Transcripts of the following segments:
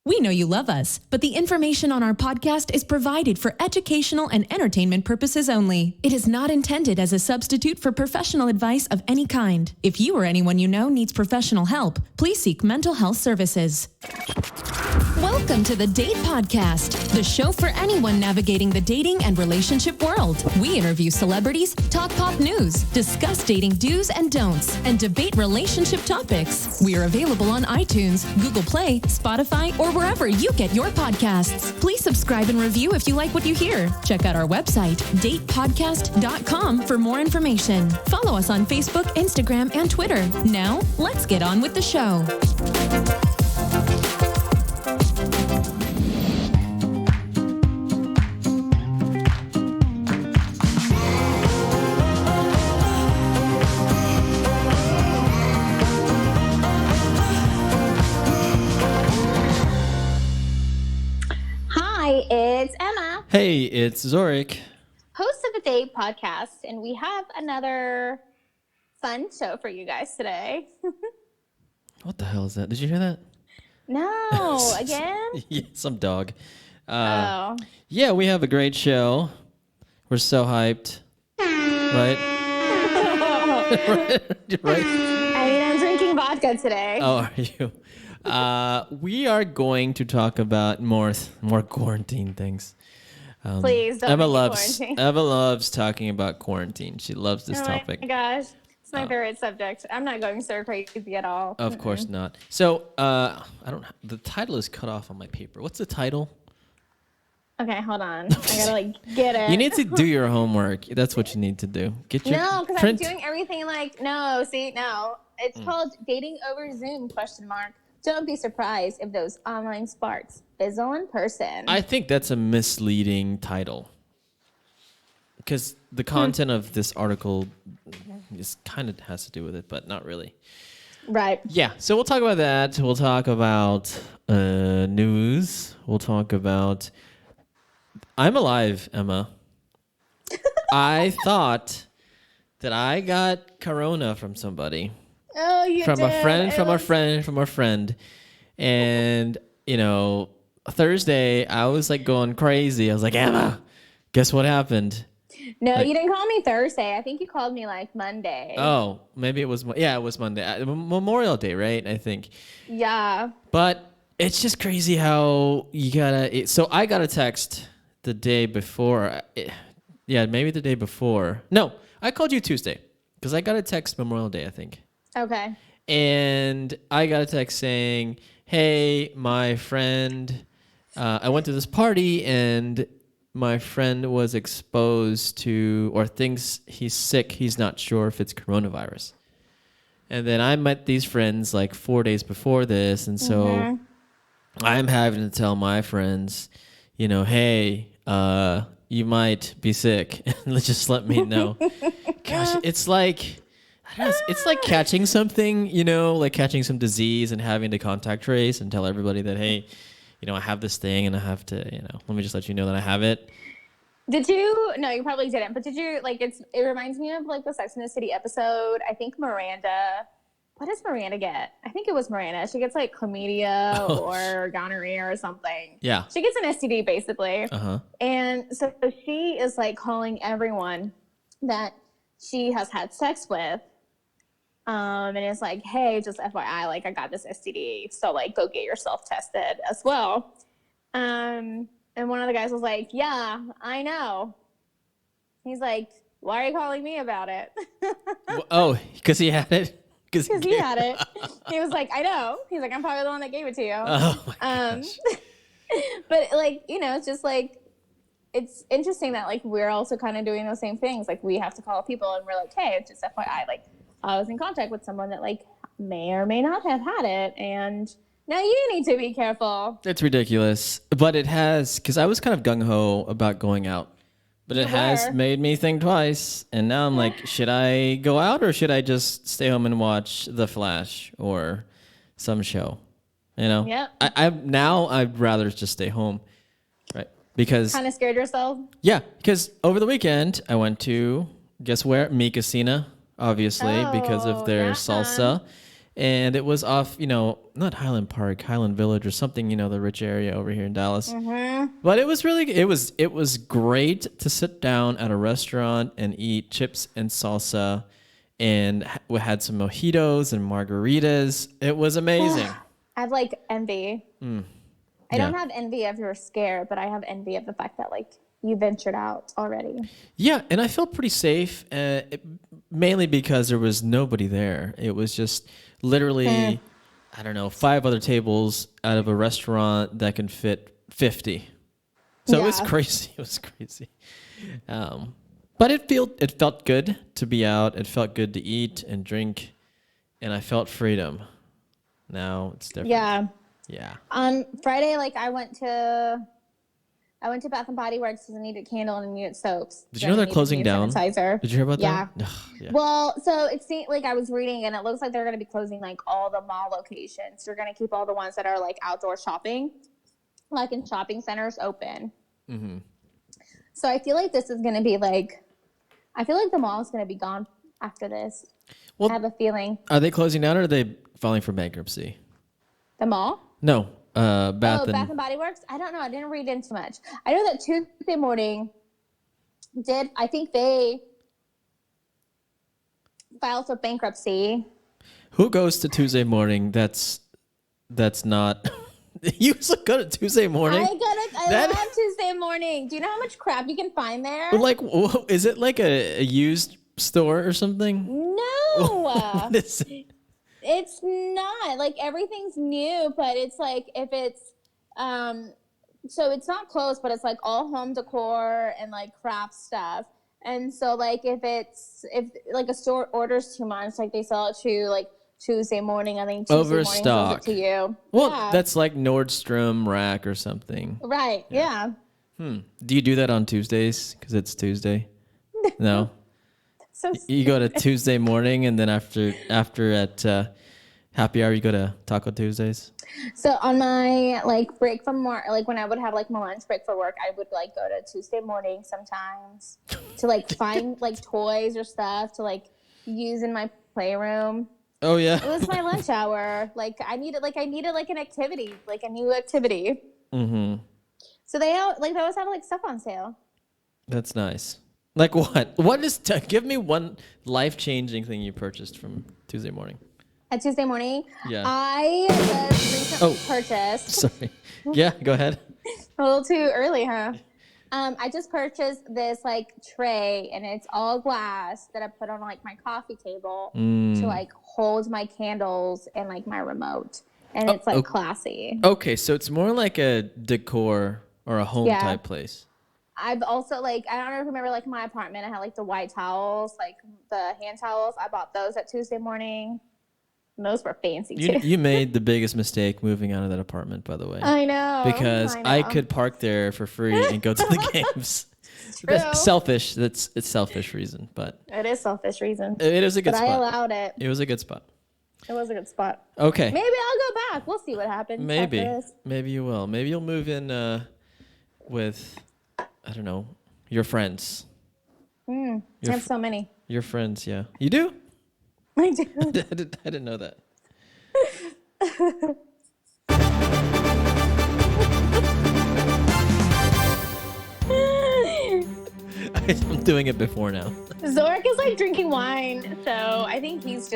We know you love us, but the information on our podcast is provided for educational and entertainment purposes only. It is not intended as a substitute for professional advice of any kind. If you or anyone you know needs professional help, please seek mental health services. Welcome to the Date Podcast, the show for anyone navigating the dating and relationship world. We interview celebrities, talk pop news, discuss dating do's and don'ts, and debate relationship topics. We are available on iTunes, Google Play, Spotify, or wherever you get your podcasts. Please subscribe and review if you like what you hear. Check out our website, datepodcast.com, for more information. Follow us on Facebook, Instagram, and Twitter. Now, let's get on with the show. It's Emma. Hey, it's Zorric. Host of the Date Podcast, and we have another fun show for you guys today. What the hell is that? Did you hear that? No, again? Yeah, some dog. Yeah, we have a great show. We're so hyped. Right? Right? I mean, I'm drinking vodka today. Oh, are you? We are going to talk about more quarantine things. Please don't Emma make loves quarantine. Emma loves talking about quarantine. She loves this topic. Oh my gosh, it's my favorite subject. I'm not going so crazy at all. Of course not. So, I don't. The title is cut off on my paper. What's the title? Okay, hold on. I gotta get it. You need to do your homework. That's what you need to do. Get your No, because I'm print. doing everything no. It's called Dating Over Zoom ? Don't be surprised if those online sparks fizzle in person. I think that's a misleading title because the content of this article is kind of has to do with it, but not really. Right. Yeah, so we'll talk about that. We'll talk about news. We'll talk about I'm alive, Emma. I thought that I got corona from somebody. Oh, you From did. a friend. And, Thursday, I was like going crazy. I was like, Emma, guess what happened? No, you didn't call me Thursday. I think you called me like Monday. Oh, maybe it was, it was Monday. Memorial Day, right? I think. Yeah. But it's just crazy how you gotta, so I got a text the day before. Maybe the day before. No, I called you Tuesday because I got a text Memorial Day, I think. Okay. And I got a text saying, hey, my friend, I went to this party and my friend was exposed to or thinks he's sick. He's not sure if it's coronavirus. And then I met these friends like 4 days before this. And so I'm having to tell my friends, hey, you might be sick. Just let me know. Gosh, it's like... It's like catching something, like catching some disease and having to contact trace and tell everybody that, hey, I have this thing and I have to, let me just let you know that I have it. Did you? No, you probably didn't. But did you, it reminds me of like the Sex and the City episode. I think Miranda, what does Miranda get? I think it was Miranda. She gets like chlamydia or gonorrhea or something. Yeah. She gets an STD basically. Uh-huh. And so she is like calling everyone that she has had sex with. And it's like, hey, just FYI, like I got this STD, so like go get yourself tested as well. And one of the guys was like, yeah, I know. He's like, why are you calling me about it? Oh, because he had it? Because he had it. He was like, I know. He's like, I'm probably the one that gave it to you. Oh my gosh. But like, it's just like, it's interesting that like we're also kind of doing those same things. Like we have to call people and we're like, hey, it's just FYI, like I was in contact with someone that like may or may not have had it, and now you need to be careful. It's ridiculous, but it has, because I was kind of gung-ho about going out, but it has made me think twice, and now I'm like, should I go out or should I just stay home and watch The Flash or some show? Yeah. I'd rather just stay home, right? Because kind of scared yourself. Yeah, because over the weekend I went to guess where? Mi Casina, obviously, because of their salsa. And it was off, not Highland Park, Highland Village or something, the rich area over here in Dallas. Mm-hmm. But it was really, it was great to sit down at a restaurant and eat chips and salsa, and we had some mojitos and margaritas. It was amazing. I have like envy. I don't have envy of your scare, but I have envy of the fact that like you ventured out already. Yeah, and I felt pretty safe, mainly because there was nobody there. It was just literally, I don't know, 5 other tables out of a restaurant that can fit 50. So it was crazy. It was crazy. But it felt good to be out. It felt good to eat and drink, and I felt freedom. Now it's different. Yeah. On Friday, like I went to Bath and Body Works because I needed candle and I needed soaps. Did you know they're closing down? Sanitizer. Did you hear about that? Yeah. Well, so it seemed like I was reading, and it looks like they're going to be closing like all the mall locations. They're going to keep all the ones that are like outdoor shopping, like in shopping centers, open. Mm-hmm. So I feel like this is going to be like, I feel like the mall is going to be gone after this. Well, I have a feeling. Are they closing down, or are they filing for bankruptcy? The mall? No. Bath and Body Works? I don't know. I didn't read into much. I know that Tuesday morning I think they filed for bankruptcy. Who goes to Tuesday morning? That's not. You used to go to Tuesday morning? I love Tuesday morning. Do you know how much crap you can find there? Like, is it like a used store or something? No. What is it? It's not. Like, everything's new, but it's like if it's so it's not closed, but it's like all home decor and like craft stuff. And so like if like a store orders too much, like they sell it to like Tuesday morning, I think Tuesday Overstock. morning sells it to you. Well, that's like Nordstrom Rack or something. Right. Yeah. Do you do that on Tuesdays because it's Tuesday? No. So you go to Tuesday morning, and then after at happy hour, you go to Taco Tuesdays. So on my like break from work, like when I would have like my lunch break for work, I would like go to Tuesday morning sometimes to like find like toys or stuff to like use in my playroom. Oh yeah. It was my lunch hour. Like I needed like an activity, like a new activity. Mm-hmm. So they always have like stuff on sale. That's nice. Like what? What is? Give me one life-changing thing you purchased from Tuesday morning. At Tuesday morning, Yeah. I just recently purchased. Sorry. Yeah, go ahead. A little too early, huh? I just purchased this like tray, and it's all glass that I put on like my coffee table to like hold my candles and like my remote, and it's like classy. Okay, so it's more like a decor or a home type place. I've also like, I don't know if you remember like my apartment, I had like the white towels, like the hand towels. I bought those at Tuesday morning. And those were fancy too. You made the biggest mistake moving out of that apartment, by the way. I know. Because I could park there for free and go to the games. True. That's selfish. It's selfish reason, but it is selfish reason. It is a good but spot. I allowed it. It was a good spot. It was a good spot. Okay. Maybe I'll go back. We'll see what happens. Maybe you will. Maybe you'll move in with, I don't know, your friends. I have so many. Your friends, yeah. You do? I do. I didn't know that. I'm doing it before now. Zorric is like drinking wine, so I think he's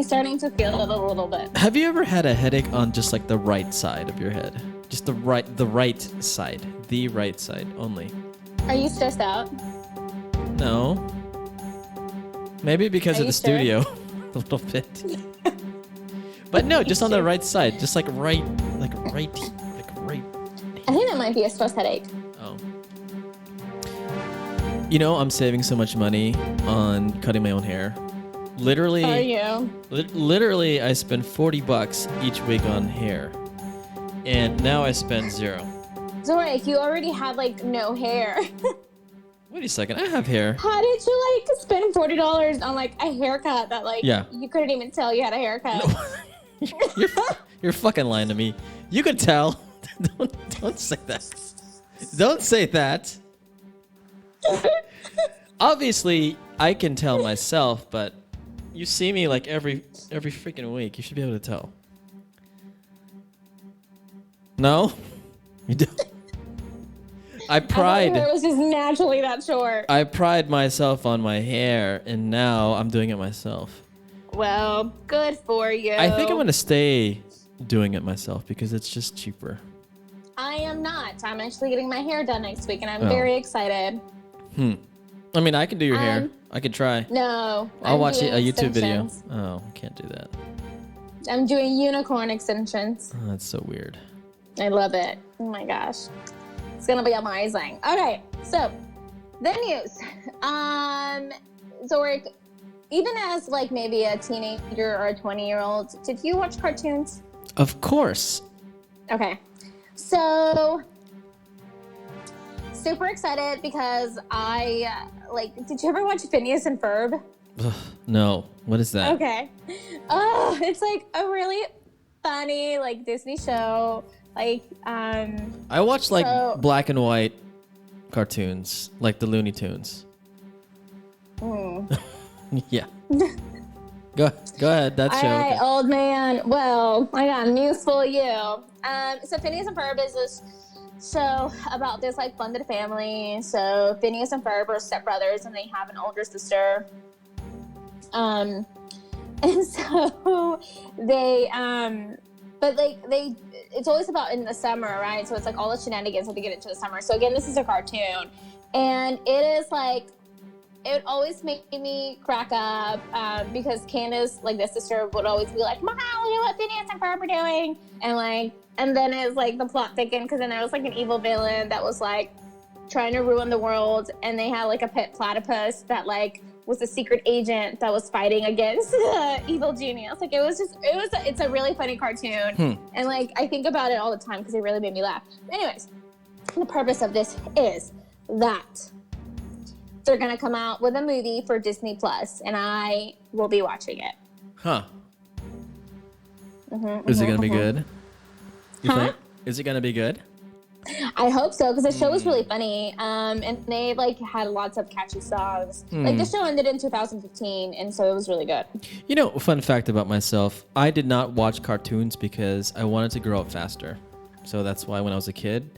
starting to feel it a little bit. Have you ever had a headache on just like the right side of your head? Just the right side only. Are you stressed out? No. Maybe because Are of the you studio a little bit. But no, just on the right side, just like right. I think that might be a stress headache. Oh. You know, I'm saving so much money on cutting my own hair. Literally. Are you? Literally, I spend $40 each week on hair, and now I spend $0. Zorric, you already had like no hair. Wait a second, I have hair. How did you like spend $40 on like a haircut that like you couldn't even tell you had a haircut? No. You're fucking lying to me. You could tell. Don't say that. Don't say that. Obviously, I can tell myself, but You see me like every freaking week. You should be able to tell. No? You don't? I I thought your hair pride was just naturally that short. I pride myself on my hair, and now I'm doing it myself. Well, good for you. I think I'm gonna stay doing it myself because it's just cheaper. I am not. I'm actually getting my hair done next week, and I'm Oh. very excited. I mean, I can do your hair. I could try. No. I'll I'm watch a doing YouTube video. extensions. Oh, I can't do that. I'm doing unicorn extensions. Oh, that's so weird. I love it. Oh my gosh. It's gonna be amazing. Okay, so the news. Zorric, even as like maybe a teenager or a 20-year-old, did you watch cartoons? Of course. Okay. So super excited because I did you ever watch Phineas and Ferb? Ugh, no. What is that? Okay. Oh, it's like a really funny like Disney show. Like I watch like So- black and white cartoons, like the Looney Tunes. Yeah. Go ahead. That all show. right, old man. Well, I got news for you. So Phineas and Ferb is this show about this like blended family. So Phineas and Ferb are stepbrothers, and they have an older sister. And so they but like it's always about in the summer, right? So it's like all the shenanigans have to get into the summer. So again, this is a cartoon, and it is like it always made me crack up because Candace, like the sister, would always be like, "Mom, look at what Phineas and Ferb are doing," and then it's like the plot thickened because then there was like an evil villain that was like trying to ruin the world, and they had like a pet platypus that like was a secret agent that was fighting against evil genius. Like it's a really funny cartoon, and like I think about it all the time because it really made me laugh. Anyways, the purpose of this is that they're gonna come out with a movie for Disney Plus, and I will be watching it. Huh. Is it gonna be good? You Huh? think? Is it gonna be good? I hope so, because the show was really funny, and they like had lots of catchy songs. Like the show ended in 2015, and so it was really good. You know, fun fact about myself, I did not watch cartoons because I wanted to grow up faster. So that's why when I was a kid,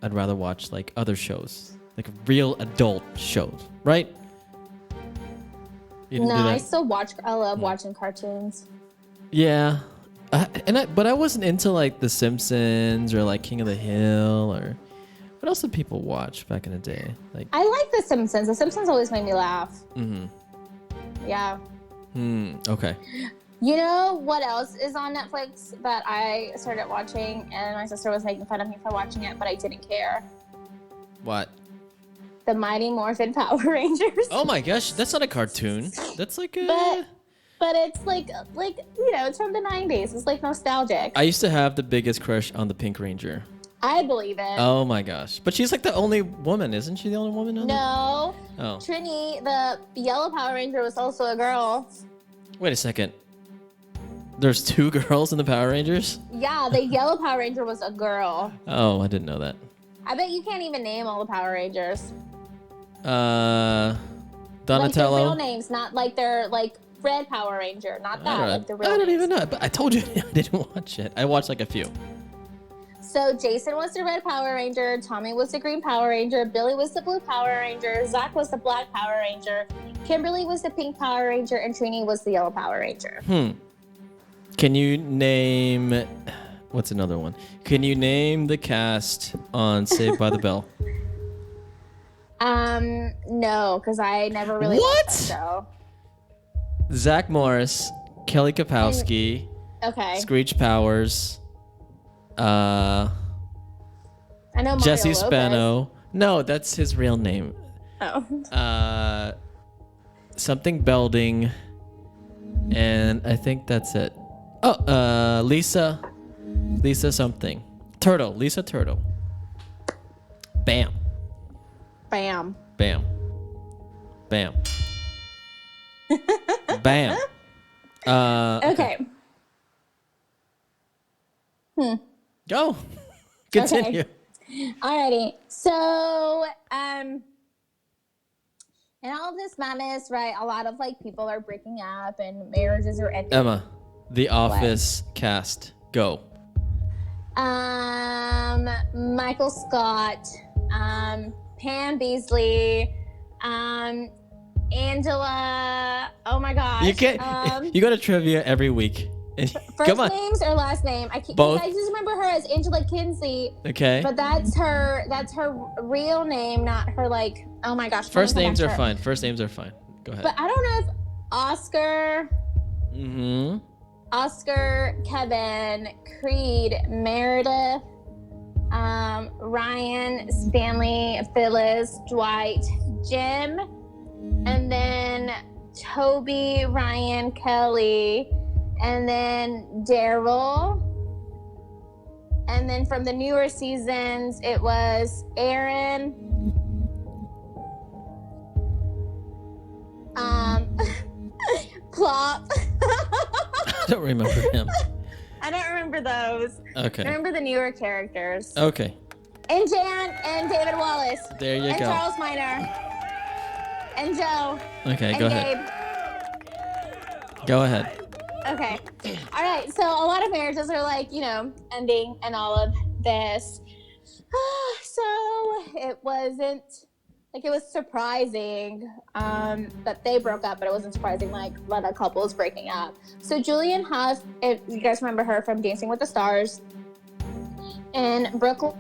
I'd rather watch like other shows, like real adult shows, right? You didn't No, do that? I still watch. I love watching cartoons. Yeah. But I wasn't into like The Simpsons or like King of the Hill or what else did people watch back in the day? Like I like The Simpsons. The Simpsons always made me laugh. Yeah. Okay. You know what else is on Netflix that I started watching, and my sister was making fun of me for watching it, but I didn't care. What? The Mighty Morphin Power Rangers. Oh my gosh, that's not a cartoon. That's like a But it's like you know, it's from the 90s. It's like nostalgic. I used to have the biggest crush on the Pink Ranger. I believe it. Oh my gosh. But she's like the only woman, isn't she the only woman on No. Oh. Trini, the yellow Power Ranger, was also a girl. Wait a second. There's two girls in the Power Rangers? Yeah, the yellow Power Ranger was a girl. Oh, I didn't know that. I bet you can't even name all the Power Rangers. Donatello. Like their real names, not like their like Red Power Ranger, not that. Like the real I don't names. even know. But I told you I didn't watch it. I watched like a few. So Jason was the Red Power Ranger, Tommy was the Green Power Ranger, Billy was the Blue Power Ranger, Zach was the Black Power Ranger, Kimberly was the Pink Power Ranger, and Trini was the Yellow Power Ranger. Can you name... What's another one? Can you name the cast on Saved by the Bell? No, because I never really What? watched that show. Zach Morris, Kelly Kapowski, Okay. Screech Powers, I know Mario Jesse Lopez. Spano. No, that's his real name. Oh. Something Belding, and I think that's it. Oh, Lisa something. Turtle, Lisa Turtle. Bam. Bam. Bam. Bam. Bam. Okay. Go. Continue. Alrighty. So, And all of this madness, right? A lot of like people are breaking up and marriages are ending. Emma, The Office cast. Go. Michael Scott, Pam Beasley, Angela. Oh my gosh. You can't. You go to trivia every week. First Come on. names or last name? I can't. Both. I just remember her as Angela Kinsey. Okay. But that's her real name, not her like. Oh my gosh. First names are fine. First names are fine. Go ahead. But I don't know if Oscar. Mm-hmm. Oscar, Kevin, Creed, Meredith, Ryan, Stanley, Phyllis, Dwight, Jim, and then Toby, Ryan, Kelly, and then Daryl. And then from the newer seasons, it was Aaron, Plop. I don't remember him. I don't remember those. Okay. I remember the newer characters. Okay. And Jan and David Wallace. There you and go. Charles Minor. And Joe. Okay, and go Gabe. ahead. Go ahead. Okay. All right. So a lot of marriages are like, ending and all of this. So it wasn't like it was surprising that they broke up, but it wasn't surprising like that a couple is breaking up. So Julian Huff, if you guys remember her from Dancing with the Stars, and Brooklyn,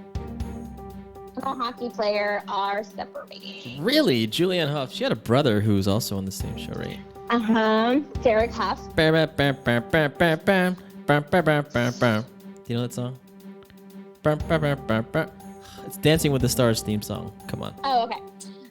a hockey player, are separating. Really? Julianne Hough. She had a brother who was also on the same show, right? Derek Huff. Do you know that song? It's Dancing with the Stars theme song. Come on. Oh, okay.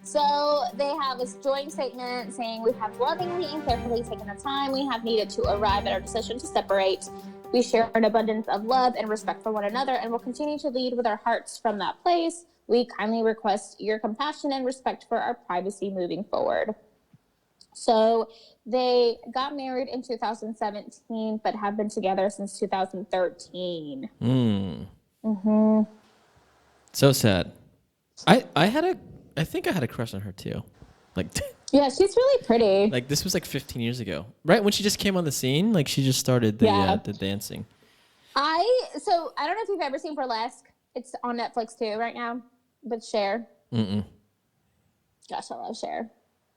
So they have this joint statement saying, "We have lovingly and carefully taken the time we have needed to arrive at our decision to separate. We share an abundance of love and respect for one another and will continue to lead with our hearts from that place. We kindly request your compassion and respect for our privacy moving forward." So they got married in 2017, but have been together since 2013. So sad. I think I had a crush on her too. Like Yeah, she's really pretty. like this was like 15 years ago. Right when she just came on the scene, like she just started the dancing. I don't know if you've ever seen Burlesque. It's on Netflix too right now with Cher. Gosh, I love Cher.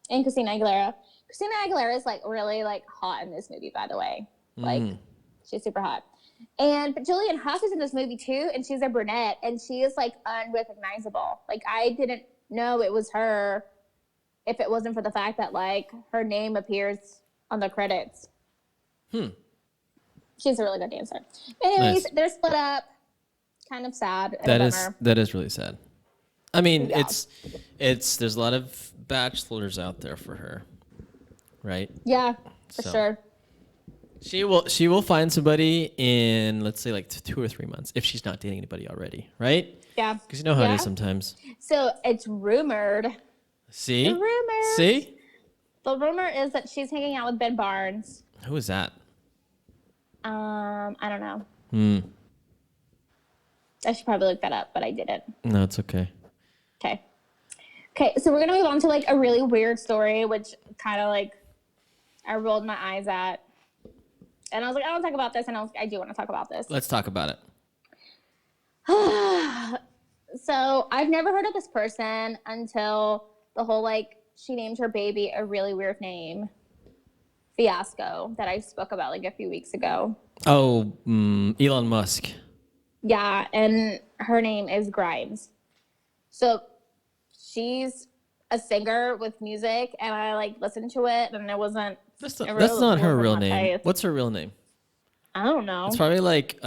And Christina Aguilera. Christina Aguilera is like really like hot in this movie, by the way. Like she's super hot. But Julianne Hough is in this movie too, and she's a brunette, and she is like unrecognizable. Like I didn't know it was her if it wasn't for the fact that like her name appears on the credits. She's a really good dancer. Anyways, They're split up. Kind of sad. That is really sad. I mean, Yeah. it's there's a lot of bachelors out there for her, right? Yeah, for So. sure. She will find somebody in, let's say, like 2 or 3 months if she's not dating anybody already, right? Yeah. Because you know how it Yeah. is sometimes. So it's rumored. See? The rumor. See? The rumor is that she's hanging out with Ben Barnes. Who is that? I don't know. I should probably look that up, but I didn't. No, it's okay. Okay, so we're gonna move on to like a really weird story, which kind of like I rolled my eyes at, and I was like, I don't talk about this, and I do want to talk about this. Let's talk about it. So I've never heard of this person until the whole like she named her baby a really weird name, fiasco, that I spoke about like a few weeks ago. Oh, Elon Musk. Yeah, and her name is Grimes. So she's a singer with music, and I like listened to it, and it wasn't. That's not her real name. taste. What's her real name? I don't know. It's probably like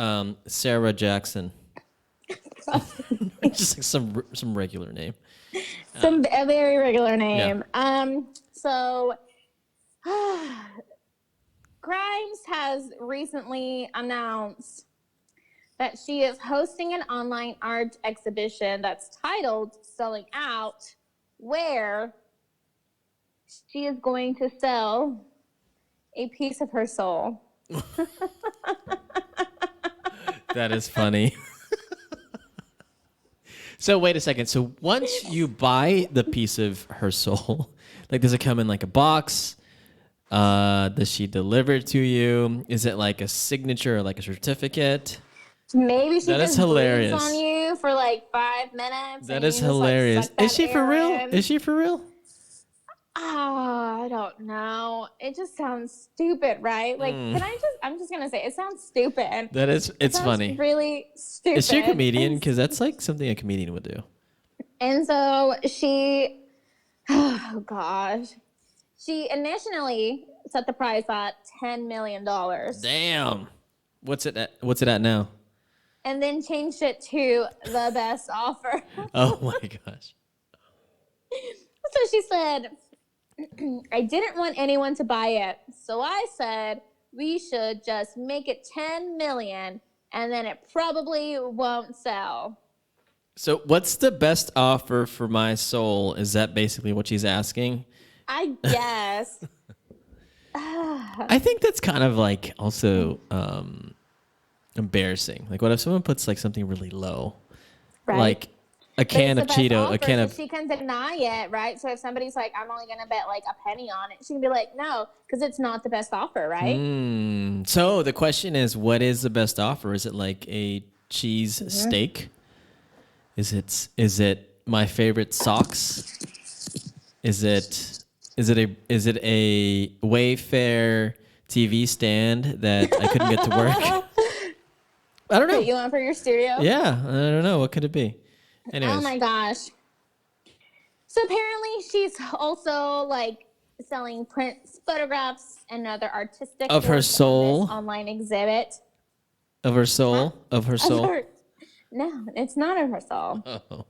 Sarah Jackson. Just like some regular name. A very regular name. Yeah. So Grimes has recently announced that she is hosting an online art exhibition that's titled Selling Out, where she is going to sell a piece of her soul. That is funny. So wait a second. So once you buy the piece of her soul, like does it come in like a box? Does she deliver it to you? Is it like a signature or like a certificate? Maybe she That is just hilarious. breathes on you for like 5 minutes. That and is you just, like, hilarious. suck that Is she for air real? in. Is she for real? I don't know. It just sounds stupid, right? Like, I'm just gonna say it sounds stupid. That is, it's Sounds funny. really stupid. Is she a comedian? Because that's like something a comedian would do. And so she, oh gosh, she initially set the price at $10 million. Damn. What's it at now? And then changed it to the best offer. Oh my gosh. So she said, I didn't want anyone to buy it. So I said, we should just make it 10 million and then it probably won't sell. So what's the best offer for my soul? Is that basically what she's asking? I guess. I think that's kind of like also embarrassing. Like what if someone puts like something really low? Right. Like a can of Cheeto, a can of... She can deny it, right? So if somebody's like, I'm only going to bet like a penny on it, she can be like, no, because it's not the best offer, right? So the question is, what is the best offer? Is it like a cheese steak? Is it my favorite socks? Is it a Wayfair TV stand that I couldn't get to work? I don't know. That you want for your studio? Yeah, I don't know. What could it be? Anyways. Oh my gosh. So apparently she's also like selling prints, photographs, and other artistic of her work soul on this online exhibit. Of her soul? Huh? Of her soul? No, it's not of her soul. Oh.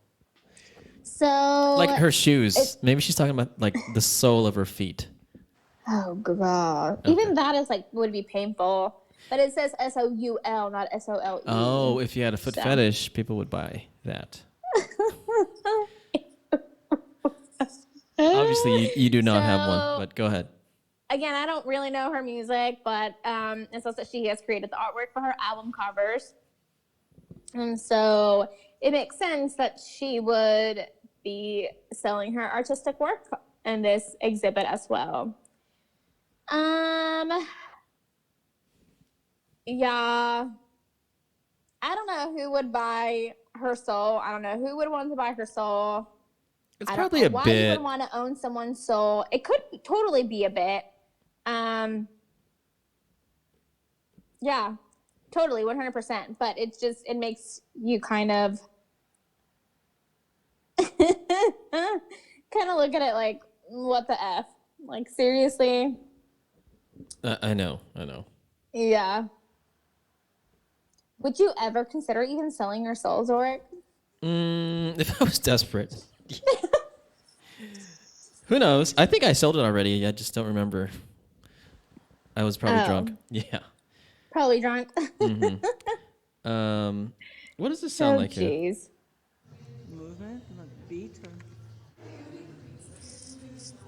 So Like her shoes. Maybe she's talking about like the sole of her feet. Oh god. Okay. Even that is like would be painful. But it says SOUL, not SOLE. Oh, if you had a foot fetish, people would buy that. Obviously, you do not have one, but go ahead. Again, I don't really know her music, but it says that she has created the artwork for her album covers. And so it makes sense that she would be selling her artistic work in this exhibit as well. Yeah. I don't know who would buy her soul. I don't know who would want to buy her soul. It's probably a bit. Why you would want to own someone's soul? It could totally be a bit. Yeah, totally, 100%. But it makes you kind of look at it like, what the F? Like, seriously? I know. Yeah. Would you ever consider even selling your soul, Zorric? If I was desperate. Who knows? I think I sold it already. I just don't remember. I was probably drunk. Yeah. Probably drunk. Mm-hmm. What does this sound like here? Jeez. Movement, like beat.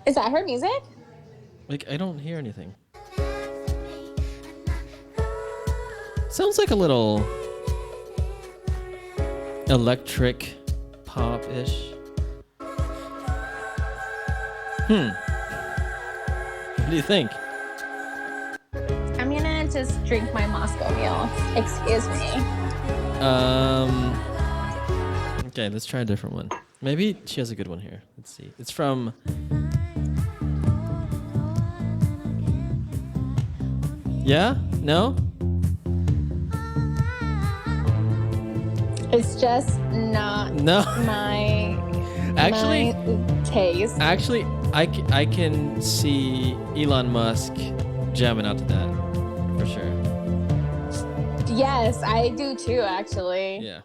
Is that her music? Like, I don't hear anything. Sounds like a little electric pop-ish. What do you think? I'm gonna just drink my Moscow Mule. Excuse me. Okay, let's try a different one. Maybe she has a good one here. Let's see. It's from... Yeah? No? It's just not my taste. Actually, I can see Elon Musk jamming out to that for sure. Yes, I do too, actually. Yeah.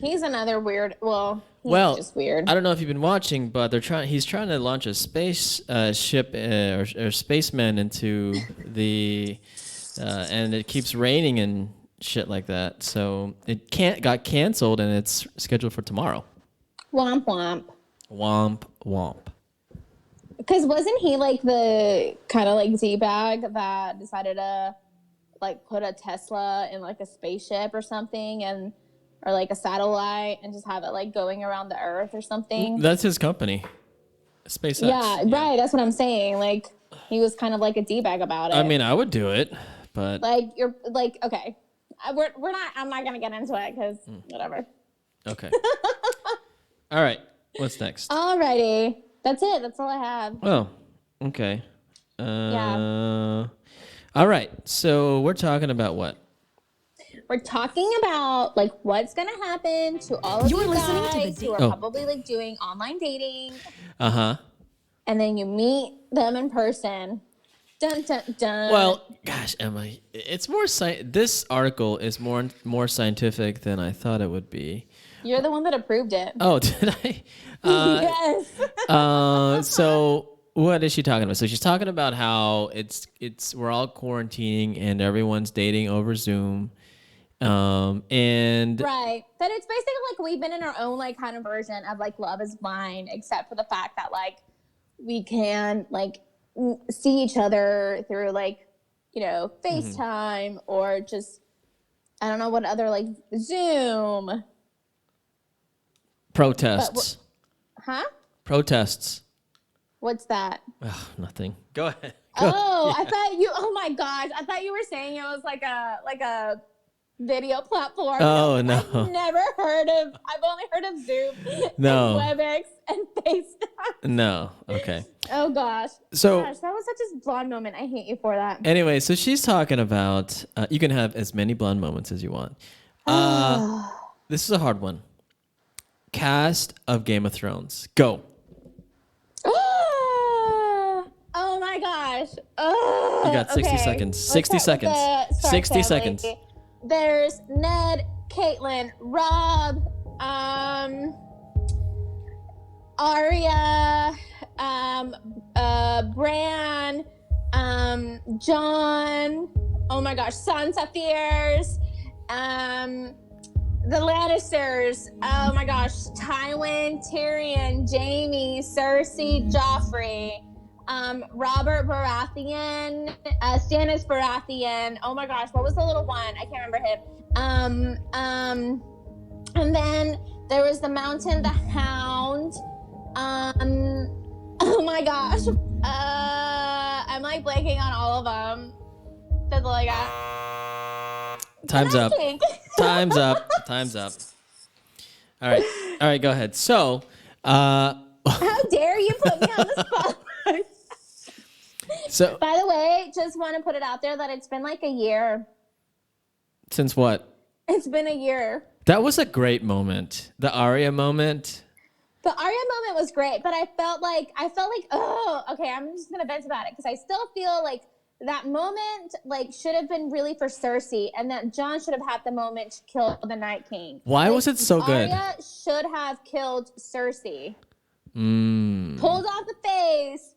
He's another weird. Well, just weird. I don't know if you've been watching, but he's trying to launch a space ship or spaceman into the, and it keeps raining and shit like that. So it got canceled and it's scheduled for tomorrow. Womp womp. Womp womp. Because wasn't he like the kind of like D-bag that decided to like put a Tesla in like a spaceship or something, and or like a satellite and just have it like going around the earth or something. That's his company, SpaceX. Yeah, right. That's what I'm saying. Like he was kind of like a d-bag about it. I mean, I would do it, but like you're like, okay, we're not. I'm not gonna get into it because whatever. okay. All right. What's next? Alrighty, that's it. That's all I have. Oh, okay. All right. So we're talking about what? We're talking about like what's gonna happen to all of You're you listening to guys the who are Oh. probably like doing online dating, Uh-huh. and then you meet them in person. Dun dun dun. Well, gosh, Emma, it's more this article is more scientific than I thought it would be. You're the one that approved it. Oh, did I? Yes. So what is she talking about? So she's talking about how it's we're all quarantining and everyone's dating over Zoom. And Right. That it's basically like we've been in our own like kind of version of like Love is Blind, except for the fact that like we can like see each other through like, you know, FaceTime or just I don't know what other like Zoom. protests. Huh? Protests. What's that? Ugh, nothing. Go ahead. Oh, I thought you. Oh my gosh, I thought you were saying it was like a video platform. Oh, no. I've never heard of. I've only heard of Zoom, No. and WebEx, and FaceTime. No. Okay. Oh gosh. So Gosh, that was such a blonde moment. I hate you for that. anyway, so she's talking about you can have as many blonde moments as you want. This is a hard one. Cast of Game of Thrones. Go. Oh my gosh. Oh, You got 60 okay. seconds. Let's 60 start with seconds. the Stark 60 family. seconds. There's Ned, Caitlin, Rob, Arya, Bran, John. Oh my gosh, Sansa Fierce, the Lannisters. Oh my gosh, Tywin, Tyrion, Jaime, Cersei, Joffrey. Robert Baratheon, Stannis Baratheon. Oh my gosh, what was the little one? I can't remember him. And then there was the Mountain, the Hound. Oh my gosh. I'm like blanking on all of them. That's all I got. Time's up. Think. Time's up. Time's up. All right, go ahead. So, How dare you put me on the spot? so By the way, just want to put it out there that it's been like a year. since what? It's been a year. That was a great moment. The Arya moment. The Arya moment was great, but I felt like, oh, okay, I'm just gonna vent about it because I still feel like that moment like should have been really for Cersei, and that Jon should have had the moment to kill the Night King. Why Like, was it so good? Arya should have killed Cersei. Mm. Pulled off the face.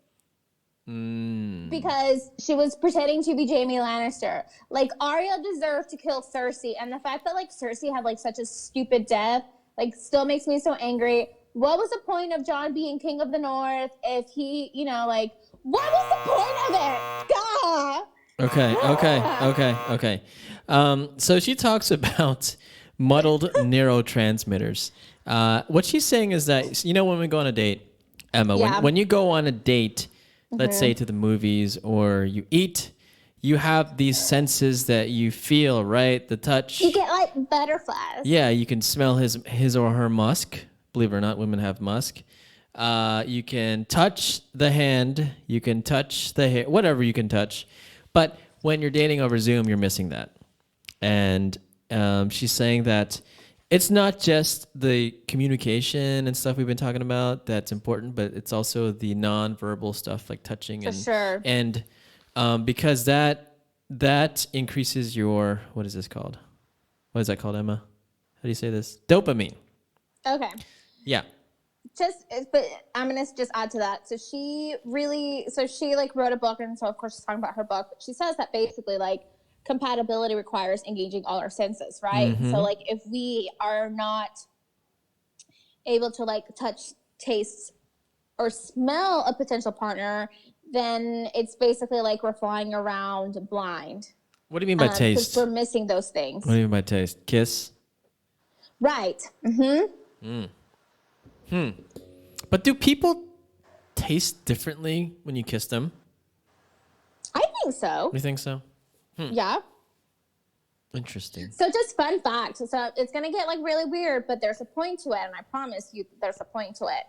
Because she was pretending to be Jaime Lannister. Like, Arya deserved to kill Cersei, and the fact that like Cersei had like such a stupid death like still makes me so angry. What was the point of Jon being King of the North if he, you know, like, what was the point of it? Okay. So she talks about muddled neurotransmitters. What she's saying is that, you know, when we go on a date, Emma, Yeah. when you go on a date, let's say to the movies or you eat, you have these senses that you feel, right? The touch. You get like butterflies. Yeah, you can smell his or her musk. Believe it or not, women have musk. You can touch the hand. You can touch the hair. Whatever you can touch. But when you're dating over Zoom, you're missing that. And she's saying that it's not just the communication and stuff we've been talking about that's important, but it's also the non-verbal stuff like touching. For sure. And because that increases your, what is this called? What is that called, Emma? How do you say this? Dopamine. Okay. Yeah. But I'm gonna just add to that. So she like wrote a book, and so of course she's talking about her book. But she says that basically like compatibility requires engaging all our senses, right? So like if we are not able to like touch, taste, or smell a potential partner, then it's basically like we're flying around blind. What do you mean by taste? Because we're missing those things. What do you mean by taste? Kiss? Right. But do people taste differently when you kiss them? I think so. You think so? Yeah. Interesting. So just fun fact. So it's going to get like really weird, but there's a point to it. And I promise you there's a point to it.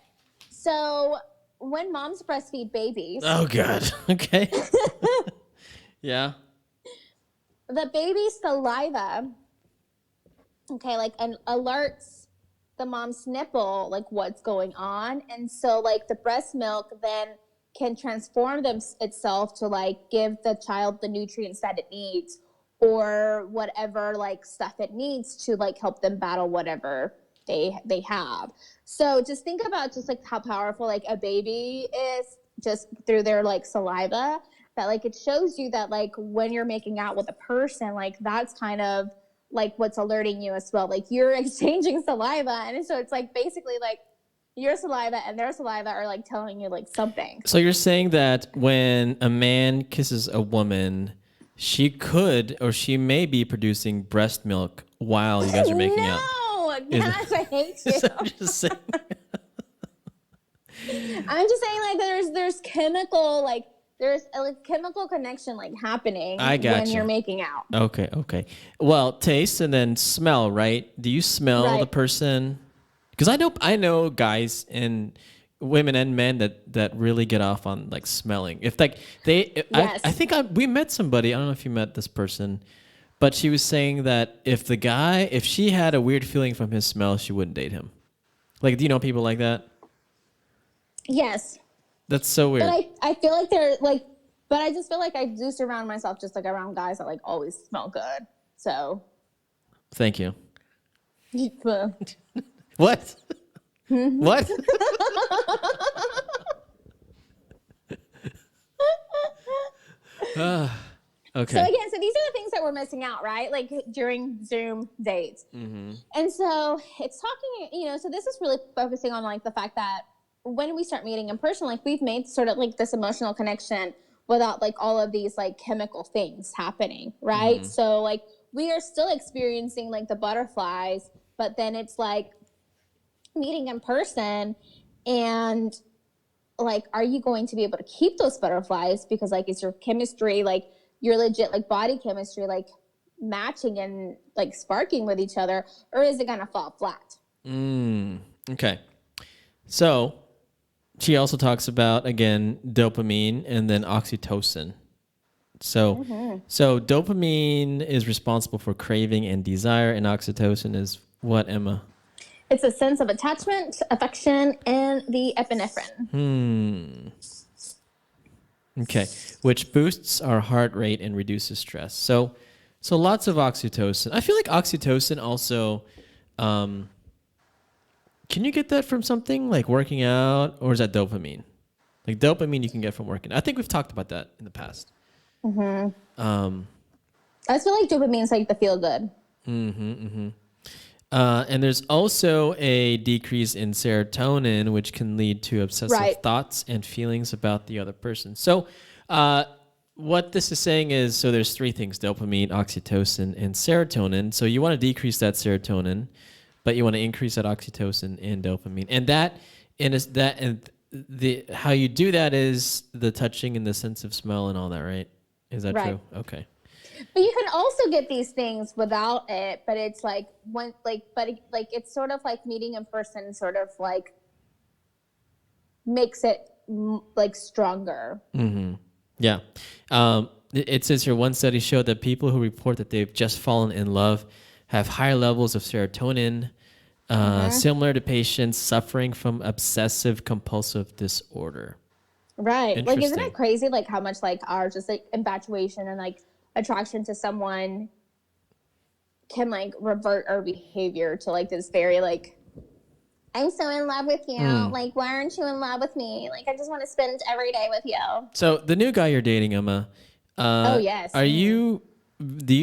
So when moms breastfeed babies, Oh, God. Okay. Yeah. the baby's saliva, okay, like and alerts the mom's nipple, like what's going on. And so like the breast milk then can transform itself to like give the child the nutrients that it needs or whatever like stuff it needs to like help them battle whatever they have. So just think about just like how powerful like a baby is just through their like saliva, that like it shows you that like when you're making out with a person, like that's kind of like what's alerting you as well. Like you're exchanging saliva, and so it's like basically like your saliva and their saliva are like telling you like something. So you're saying that when a man kisses a woman, she could or she may be producing breast milk while you guys are making out. No, gosh, I hate you. I'm just saying. I'm just saying like there's chemical like there's a chemical connection like happening I when gotcha. you're making out. Okay. Well, taste and then smell, right? Do you smell the Right. person? Because I know guys and women and men that really get off on like smelling. If like Yes. I think we met somebody. I don't know if you met this person, but she was saying that if she had a weird feeling from his smell, she wouldn't date him. Like, do you know people like that? Yes. That's so weird. But I feel like they're like, but I just feel like I do surround myself just like around guys that like always smell good. So. Thank you. Well, What? What? Okay. So again, so these are the things that we're missing out, right? Like during Zoom dates. And so it's talking, so this is really focusing on like the fact that when we start meeting in person, like we've made sort of like this emotional connection without like all of these like chemical things happening, right? So like we are still experiencing like the butterflies, but then it's like meeting in person and like, are you going to be able to keep those butterflies? Because like, is your chemistry, like your legit like body chemistry, like matching and like sparking with each other, or is it going to fall flat? Okay. So she also talks about, again, dopamine and then oxytocin. So dopamine is responsible for craving and desire, and oxytocin is what, Emma? It's a sense of attachment, affection, and the epinephrine. Okay, which boosts our heart rate and reduces stress. So lots of oxytocin. I feel like oxytocin also, can you get that from something like working out, or is that dopamine? Like dopamine you can get from working. I think we've talked about that in the past. I just feel like dopamine is like the feel good. And there's also a decrease in serotonin, which can lead to obsessive thoughts and feelings about the other person. So what this is saying is, so there's three things: dopamine, oxytocin, and serotonin. So you want to decrease that serotonin, but you want to increase that oxytocin and dopamine. And how you do that is the touching and the sense of smell and all that, right? Is that true? Okay. But you can also get these things without it, but it's like it's sort of like meeting in person sort of like makes it like stronger. Yeah. It says here, one study showed that people who report that they've just fallen in love have higher levels of serotonin, similar to patients suffering from obsessive compulsive disorder. Right. Like, isn't it crazy? Like how much like our just like infatuation and like attraction to someone can like revert our behavior to like this very like, I'm so in love with you. Like, why aren't you in love with me? Like, I just want to spend every day with you. So the new guy you're dating, Emma. Oh yes. Do you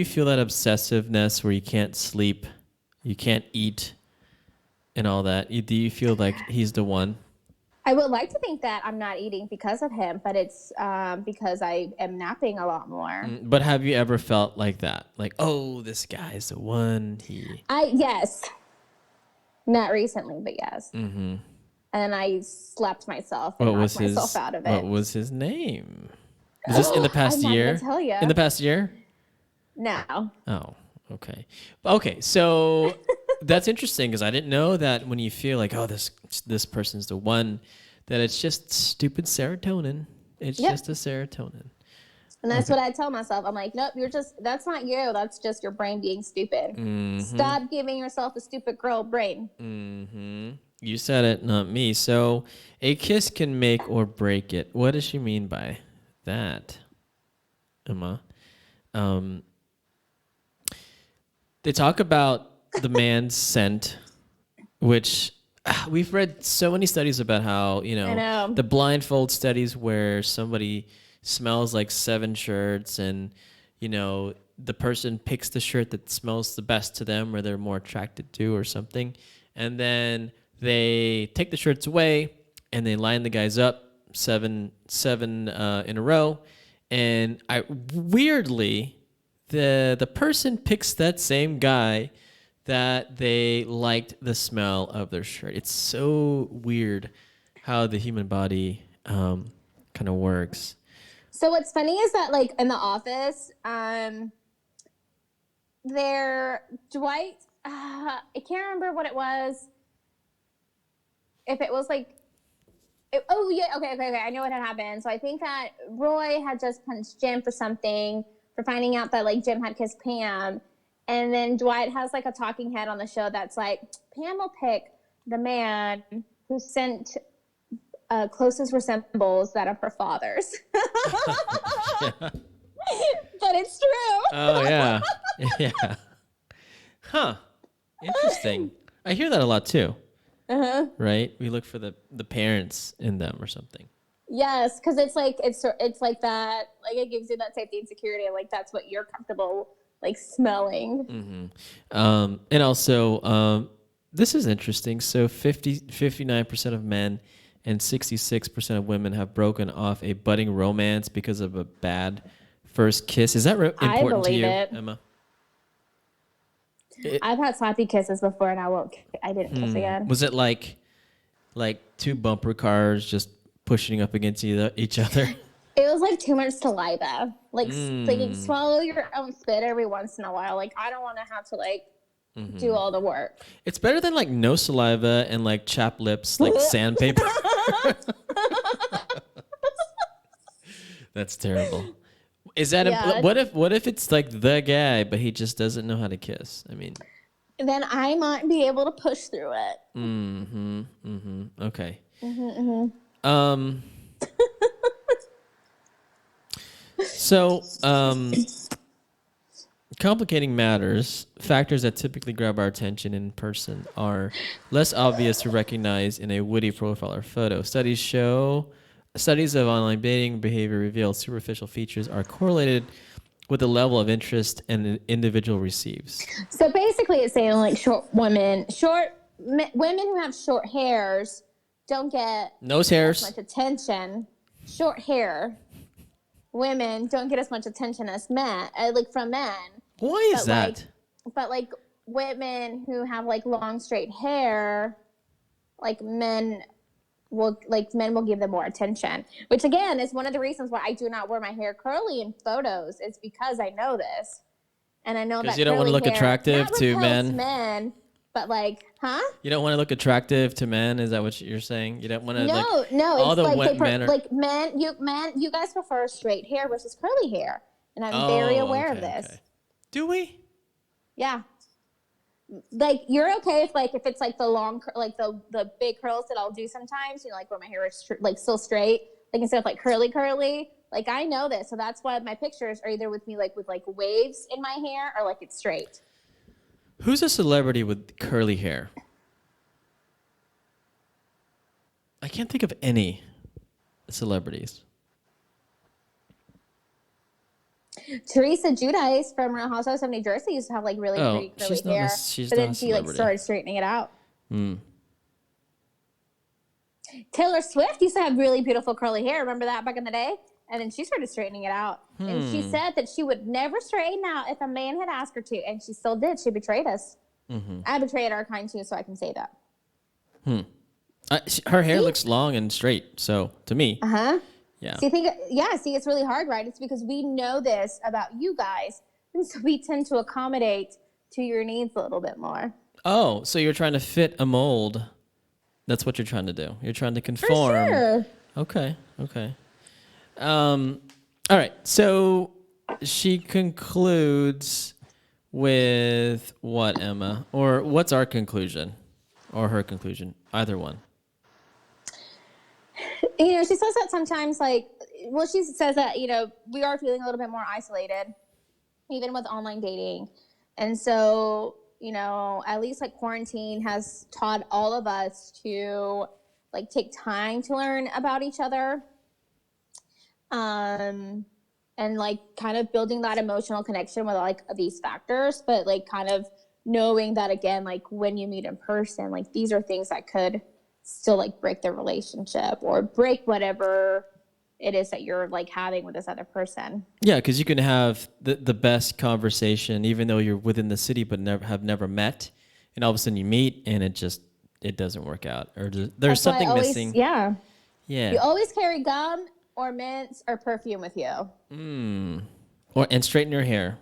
feel that obsessiveness where you can't sleep, you can't eat, and all that? Do you feel like he's the one? I would like to think that I'm not eating because of him, but it's because I am napping a lot more. But have you ever felt like that? Like, oh, this guy is the one. Yes. Not recently, but yes. Mm-hmm. And I slapped myself and knocked myself out of it. What was his name? Is this in the past year? I'm not gonna tell you. In the past year? No. Oh, okay. Okay, so that's interesting because I didn't know that when you feel like, oh, this person's the one, that it's just stupid serotonin. It's just a serotonin. And that's what I tell myself. I'm like, nope, that's not you. That's just your brain being stupid. Mm-hmm. Stop giving yourself a stupid girl brain. Mm-hmm. You said it, not me. So a kiss can make or break it. What does she mean by that, Emma? They talk about the man's scent, which we've read so many studies about how, I know. the blindfold studies where somebody smells like 7 shirts and, the person picks the shirt that smells the best to them or they're more attracted to or something. And then they take the shirts away and they line the guys up seven in a row. And weirdly, the person picks that same guy that they liked the smell of their shirt. It's so weird how the human body kind of works. So what's funny is that, like, in the office, Dwight, I can't remember what it was. If it was like, okay. I know what had happened. So I think that Roy had just punched Jim for something, for finding out that, like, Jim had kissed Pam. And then Dwight has, like, a talking head on the show that's like, Pam will pick the man who sent closest resembles that of her father's. Yeah. But it's true. Oh, yeah. Yeah. Huh. Interesting. I hear that a lot, too. Uh-huh. Right? We look for the parents in them or something. Yes, because it's like that. Like, it gives you that safety and security. Like, that's what you're comfortable, like, smelling. Mm-hmm. And also, this is interesting. So 59% of men and 66% of women have broken off a budding romance because of a bad first kiss. Is that important to you, Emma? I've had sloppy kisses before, and I didn't kiss again. Was it like 2 bumper cars just pushing up against each other? It was like too much saliva. Like, swallow your own spit every once in a while. Like, I don't want to have to, like, do all the work. It's better than, like, no saliva and, like, chapped lips, like sandpaper. That's terrible. Is that what if it's like the guy, but he just doesn't know how to kiss? I mean, then I might be able to push through it. Okay. So, complicating matters, factors that typically grab our attention in person are less obvious to recognize in a witty profile or photo. Studies of online dating behavior reveal superficial features are correlated with the level of interest an individual receives. So basically it's saying, like, women who have short hairs don't get nose hairs as much attention. Short hair women don't get as much attention as men, like, from men. Why is that? But women who have, like, long straight hair, like, men will give them more attention, which again is one of the reasons why I do not wear my hair curly in photos. It's because I know this, and I know that because you don't want to look attractive to men. But, like, you don't want to look attractive to men. Is that what you're saying? You don't want to no. All it's the like wet men are like men. You guys prefer straight hair versus curly hair, and I'm very aware of this. Okay. Do we? Yeah. Like, you're okay if it's like the long, like the big curls that I'll do sometimes, like, where my hair is like still straight, like, instead of like curly, like, I know this. So that's why my pictures are either with me, like, with, like, waves in my hair, or, like, it's straight. Who's a celebrity with curly hair? I can't think of any celebrities. Teresa Giudice from Real Housewives of New Jersey used to have, like, really pretty curly hair, but then she, like, started straightening it out. Taylor Swift used to have really beautiful curly hair. Remember that back in the day? And then she started straightening it out. And she said that she would never straighten out if a man had asked her to, and she still did. She betrayed us. I betrayed our kind too, so I can say that. Her hair looks long and straight. So to me, yeah. See, it's really hard, right? It's because we know this about you guys, and so we tend to accommodate to your needs a little bit more. Oh, so you're trying to fit a mold. That's what you're trying to do. You're trying to conform. For sure. Okay. All right. So she concludes with what, Emma? Or what's our conclusion? Or her conclusion? Either one. You know, she says that sometimes, she says that, you know, we are feeling a little bit more isolated, even with online dating. And so, you know, at least quarantine has taught all of us to take time to learn about each other. And kind of building that emotional connection with these factors, but kind of knowing that again, when you meet in person, these are things that could still break the relationship or break whatever it is that you're having with this other person. Yeah, because you can have the best conversation even though you're within the city but never met, and all of a sudden you meet and it doesn't work out, or there's something missing. Yeah. You always carry gum or mints or perfume with you. And straighten your hair,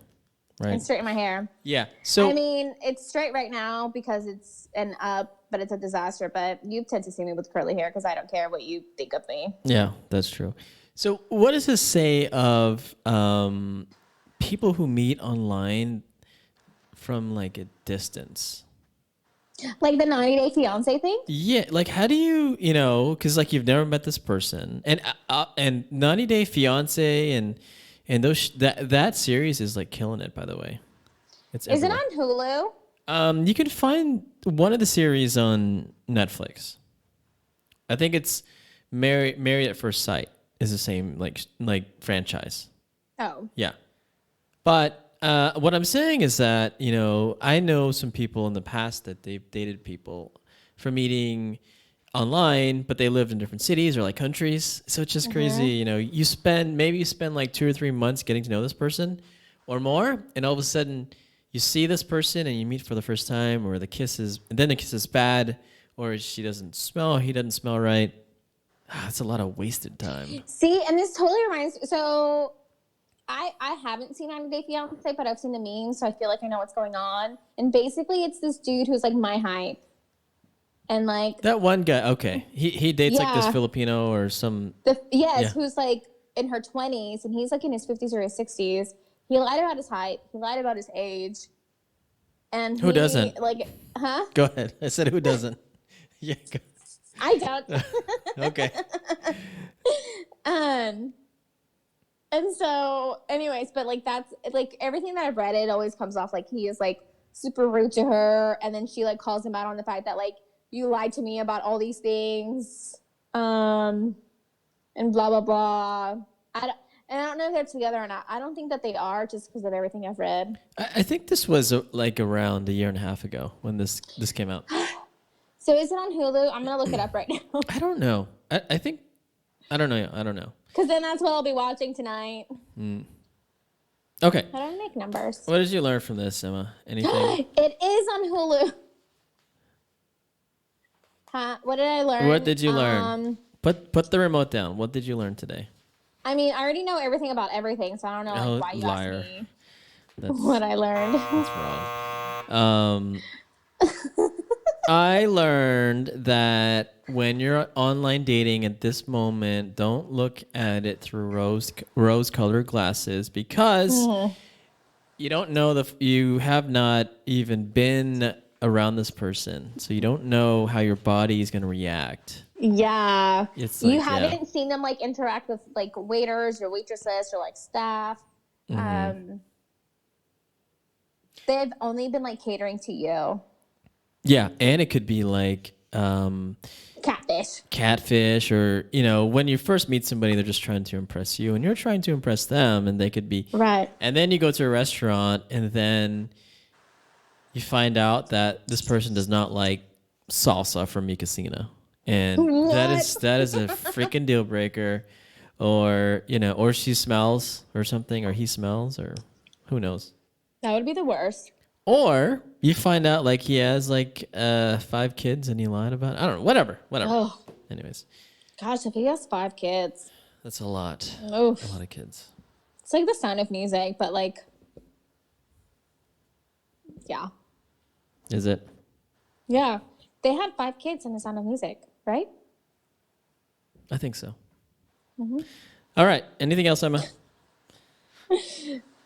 right? And straighten my hair. Yeah. So I mean, it's straight right now because it's an up, but it's a disaster. But you tend to see me with curly hair because I don't care what you think of me. Yeah, that's true. So what does this say of people who meet online from a distance? Like the 90-day fiance thing? Yeah, how do you because you've never met this person, and 90-day fiance and those that series is killing it, by the way. It's Is everywhere. it on Hulu? You can find one of the series on Netflix. I think it's Married at First Sight is the same franchise. Oh. Yeah. But what I'm saying is that, I know some people in the past that they've dated people from meeting online, but they lived in different cities or countries. So it's just crazy. You spend 2 or 3 months getting to know this person or more. And all of a sudden you see this person and you meet for the first time, or and then the kiss is bad, or he doesn't smell right. That's a lot of wasted time. See, and this totally reminds me. So I haven't seen 90 Day Fiance, but I've seen the memes, so I feel like I know what's going on. And basically, it's this dude who's my height, and that one guy. Okay, he dates this Filipino or some. Who's in her 20s, and he's in his 50s or his 60s. He lied about his height. He lied about his age. And who doesn't? Huh? Go ahead. I said who doesn't. Yeah. I don't. Okay. And so, anyways, but that's everything that I've read, it always comes off he is super rude to her, and then she calls him out on the fact that you lied to me about all these things, and blah blah blah. I don't know if they're together or not. I don't think that they are, just because of everything I've read. I think this was around a year and a half ago when this came out. So is it on Hulu? I'm gonna look it up right now. I don't know. I think I don't know. Because then that's what I'll be watching tonight. Okay. How do I make numbers? What did you learn from this, Emma? Anything? It is on Hulu. Huh? What did I learn? What did you learn? Put the remote down. What did you learn today? I mean, I already know everything about everything, so I don't know why you liar. asked me what I learned. That's wrong. I learned that when you're online dating at this moment, don't look at it through rose-colored glasses, because you don't know you have not even been around this person, so you don't know how your body is going to react. Yeah, it's you haven't seen them interact with waiters or waitresses or staff. They've only been catering to you. Yeah, and it could be catfish, or when you first meet somebody, they're just trying to impress you, and you're trying to impress them, and they could be right. And then you go to a restaurant, and then you find out that this person does not like salsa from Mi Casino, and that is a freaking deal breaker, or or she smells or something, or he smells, or who knows. That would be the worst. Or you find out like he has like 5 kids and he lied about it. I don't know. Whatever. Oh, Anyways, gosh, if he has 5 kids, that's a lot. oof. A lot of kids. It's like The Sound of Music, but like, yeah. Is it? Yeah. They had 5 kids in The Sound of Music, right? I think so. All right. Anything else, Emma?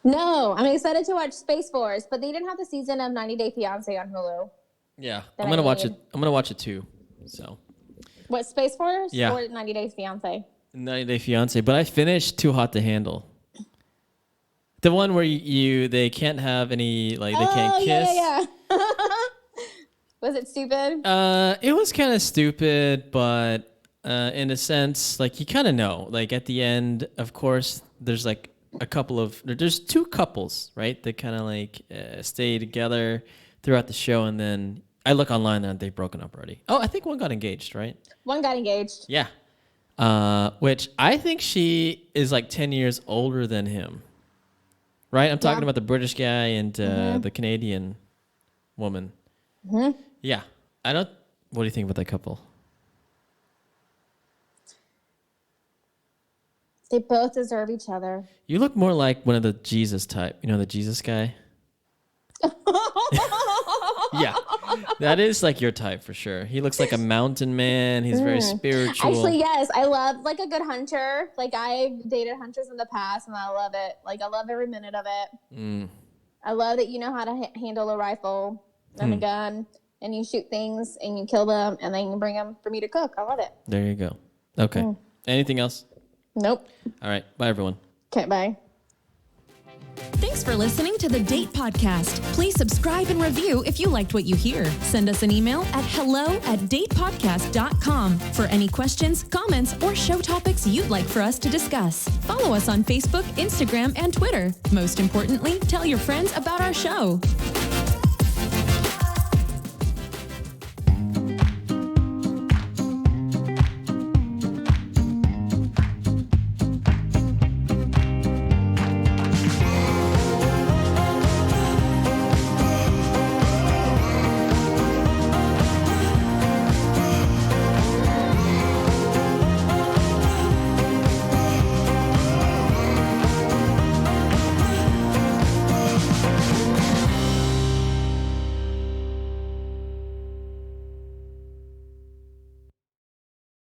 No, I'm excited to watch Space Force, but they didn't have the season of 90 Day Fiance on Hulu. Yeah, That I'm gonna I watch need. it. I'm gonna watch it too. So What, Space Force? Yeah. Or 90 Days Fiance? 90 Day Fiance, but I finished Too Hot to Handle. The one where they can't have any they can't kiss. Yeah. Was it stupid? It was kind of stupid, but in a sense, like you kind of know. Like at the end, of course, there's like there's 2 couples, right? That kind of like stay together throughout the show, and then I look online and they've broken up already. Oh, I think one got engaged, right? One got engaged. Yeah. Which I think she is like 10 years older than him. Right? I'm talking about the British guy and the Canadian woman. Yeah. What do you think about that couple? They both deserve each other. You look more like one of the Jesus type. You know, the Jesus guy? Yeah. That is like your type for sure. He looks like a mountain man. He's very spiritual. Actually, yes. I love like a good hunter. Like I've dated hunters in the past and I love it. Like I love every minute of it. I love that you know how to handle a rifle and a gun and you shoot things and you kill them and then you bring them for me to cook. I love it. There you go. Okay. Anything else? Nope. All right. Bye, everyone. Okay, bye. Thanks for listening to the Date Podcast. Please subscribe and review if you liked what you hear. Send us an email at hello@datepodcast.com for any questions, comments, or show topics you'd like for us to discuss. Follow us on Facebook, Instagram, and Twitter. Most importantly, tell your friends about our show.